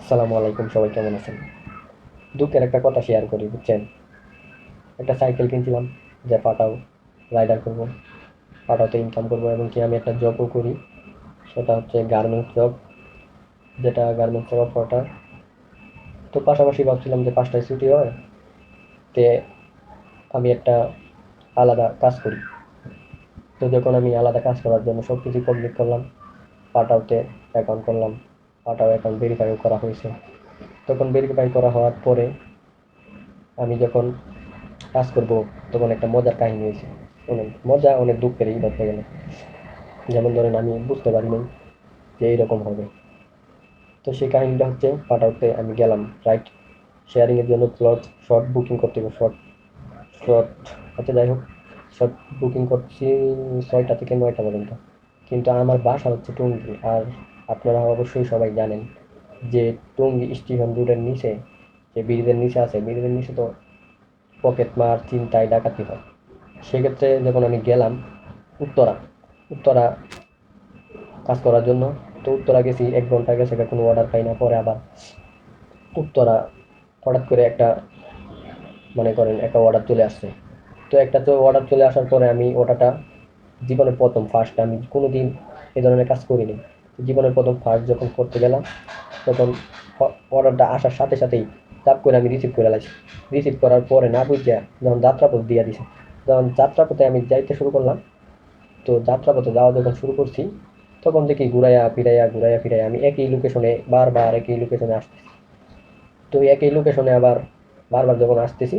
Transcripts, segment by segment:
আসসালামু আলাইকুম, সবাই কেমন আছেন? দুঃখের একটা কথা শেয়ার করি, বুঝছেন? একটা সাইকেল কিনছিলাম যে পাটাও রাইডার করব, পাটাওতে ইনকাম করব, এবং কি আমি একটা জবও করি। সেটা হচ্ছে গার্মেন্টস জব, যেটা গার্মেন্টস জব অপারেটর। তো পাশাপাশি ভাবছিলাম যে 5টায় ছুটি হয়, তে আমি একটা আলাদা কাজ করি। তো যখন আমি আলাদা কাজ করার জন্য সব কিছু কমপ্লিট করলাম, পাটাওতে অ্যাকাউন্ট করলাম, পাটাও অ্যাকাউন্ট ভেরিফাইও করা হয়েছে। তখন ভেরিফাই করা হওয়ার পরে আমি যখন কাজ করব, তখন একটা মজার কাহিনী হয়েছে। অনেক মজা, অনেক দুঃখেরই ধরতে গেলে। যেমন ধরেন, আমি বুঝতে পারিনি যে এইরকম হবে। তো সেই কাহিনীটা হচ্ছে, পাঠাতে আমি গেলাম রাইট শেয়ারিংয়ের জন্য শর্ট বুকিং করতে হবে। শর্ট আচ্ছা, যাই হোক, শর্ট বুকিং করছি 6টা থেকে 9টা পর্যন্ত। কিন্তু আমার বাসা হচ্ছে টঙ্গী, আর আপনারা অবশ্যই সবাই জানেন যে টঙ্গী স্টেশন রোডের নিচে, যে ব্রিজের নিচে আছে, ব্রিজের নিচে তো পকেটমার, ছিনতাই, ডাকাতি হয়। সেক্ষেত্রে যখন আমি গেলাম উত্তরা উত্তরা কাজ করার জন্য, তো উত্তরা গেছি, 1 ঘন্টা গেছে, কোনো অর্ডার পাই না। পরে আবার উত্তরা হঠাৎ করে একটা, মনে করেন, একটা অর্ডার চলে আসছে। তো একটা তো অর্ডার চলে আসার পরে আমি অর্ডারটা, জীবনের প্রথম ফার্স্ট, আমি কোনোদিন এই ধরনের কাজ করিনি। জীবনের প্রথম ফার্স্ট যখন করতে গেলাম, তখন অর্ডারটা আসার সাথে সাথেই চাপ করে আমি রিসিভ করে লাগছি। রিসিভ করার পরে না বুঝিয়া যখন যাত্রাপথ দিয়ে দিছে, যখন যাত্রাপথে আমি যাইতে শুরু করলাম, তো যাত্রাপথে যাওয়া যখন শুরু করছি, তখন দেখি ঘুরাইয়া ফিরাইয়া আমি একই লোকেশনে, বারবার একই লোকেশনে আসতেছি। তো একই লোকেশনে আবার বারবার যখন আসতেছি,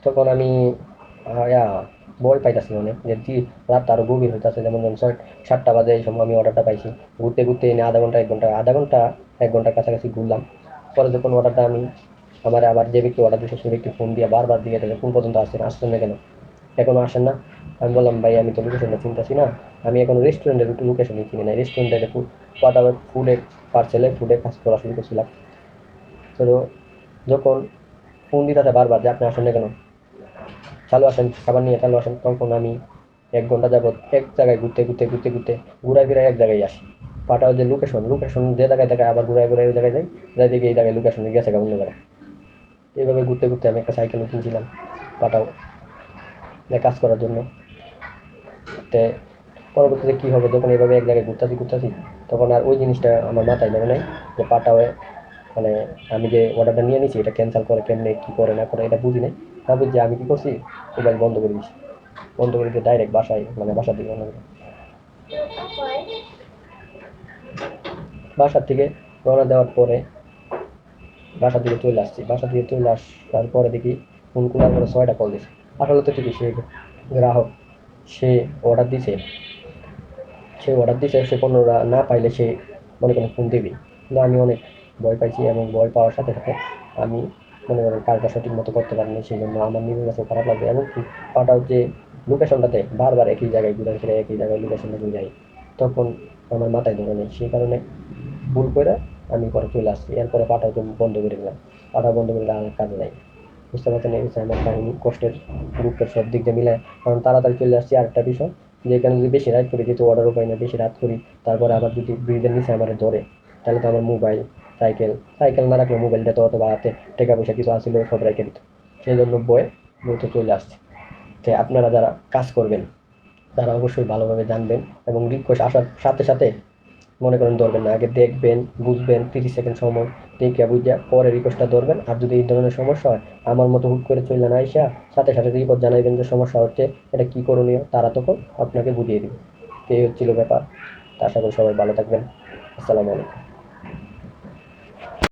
তখন আমি ভয় পাইতাছি অনেক, যে রাতটা আরো গভীর হইতাছে। যেমন ধরুন 7টা বাজে এই সময় আমি অর্ডারটা পাইছি। ঘুরতে ঘুরতে এনে আধা ঘন্টা কাছাকাছি ঘুরলাম। পরে যখন অর্ডারটা আমি, আমার আবার যে ব্যক্তি অর্ডার দিয়েছে, সেই ব্যক্তি ফোন দিয়ে বারবার দিয়ে গেছে, কোন পর্যন্ত আসছেন না কেন, এখনো আসেন না? আমি বললাম, ভাই আমি তো লোকেশনটা চিনতেছি না, আমি এখন রেস্টুরেন্টের লোকেশনই চিনি না। রেস্টুরেন্টে ফুডে কাজ করা শুরু করছিলাম। তো যখন ফোন দিতে বারবার যে আপনি আসেন না কেন, চালু আসেন, খাবার নিয়ে চালু আসেন, তখন আমি 1 ঘন্টা যাবত এক জায়গায় ঘুরতে ঘুরাই ফিরাই এক জায়গায় আসি। পাঠাও যে লোকেশন যে জায়গায় থাকে, আবার ঘুরাই ওই জায়গায় যাই, যাই দেখি এই জায়গায় লোকেশনে গেছে অন্য জায়গায়। এইভাবে ঘুরতে ঘুরতে আমি একটা সাইকেল কিনছিলাম পাঠাও কাজ করার জন্য। তে পরবর্তীতে কী হবে, যখন এইভাবে এক জায়গায় ঘুরতাছি, তখন আর ওই জিনিসটা আমার মাথায় ধরে নাই যে পাঠাও, মানে আমি যে অর্ডারটা নিয়ে নিছি, এটা ক্যান্সেল করে কেমনে, কী করে না করে, এটা বুঝি নাই। না বুঝি আমি কী করছি, মোবাইল বন্ধ করে দিয়েছি। বন্ধ করে দিয়ে ডাইরেক্ট বাসায়, মানে বাসার দিকে বাসার থেকে রওনা দেওয়ার পরে বাসার দিকে চলে আসছি। বাসার দিকে চলে আসার পরে দেখি ফোন খোলার পরে 6টা কল দিছে। আসলে তো ঠিকই, সে গ্রাহক, সে অর্ডার দিছে সে পণ্যটা না পাইলে সে, মনে করেন, ফোন দিবি। কিন্তু আমি অনেক ভয় পাইছি, এবং ভয় পাওয়ার সাথে সাথে আমি, মনে করেন, কাজটা সঠিক মতো করতে পারিনি। সেই জন্য আমার নিজের কাছে খারাপ লাগবে। এবং পাঠাও যে লোকেশনটাতে বারবার একই জায়গায় ঘুরে ফিরে একই জায়গায় লোকেশনটা ঘুরে, তখন আমার মাথায় ধরে নেই। সেই কারণে ভুল করে আমি পরে চলে আসছি। এরপরে পাঠাও বন্ধ করে দিলাম। পাঠাও বন্ধ করে দিলে আমার কাজে নাই। বুঝতে পারছেন, এই হচ্ছে আমার কাহিনী, কষ্টের, দুঃখের সব দিক দিয়ে মিলায়। কারণ তাড়াতাড়ি চলে আসছি। আরেকটা বিষয়, যে এখানে যদি বেশি রাত করি, যেহেতু অর্ডারও পাই না, বেশি রাত করি, তারপরে আবার যদি ব্রিজের নিচে আমার ধরে, তাহলে তো আমার মোবাইল, সাইকেল না রাখলে মোবাইলটা তো, অথবা হাতে টাকা পয়সা কিছু আসলে সব রেখে দিত। সেই জন্য বয়ে দ্রুত চলে আসছে। তো আপনারা যারা কাজ করবেন, তারা অবশ্যই ভালোভাবে জানবেন, এবং রিকোয়েস্ট আসার সাথে সাথে, মনে করেন, ধরবেন না, আগে দেখবেন, বুঝবেন, 30 সেকেন্ড সময় দেখে বুঝে পরে রিকোয়েস্টটা ধরবেন। আর যদি এই ধরনের সমস্যা হয়, আমার মতো হুট করে চলে না আইসা সাথে সাথে রিপোর্ট জানাইবেন যে সমস্যা হচ্ছে, এটা কী করণীয়, তারা তখন আপনাকে বুঝিয়ে দিবে। তো এই হচ্ছিল ব্যাপার। তা আশা করি সবাই ভালো থাকবেন। আসসালামু আলাইকুম।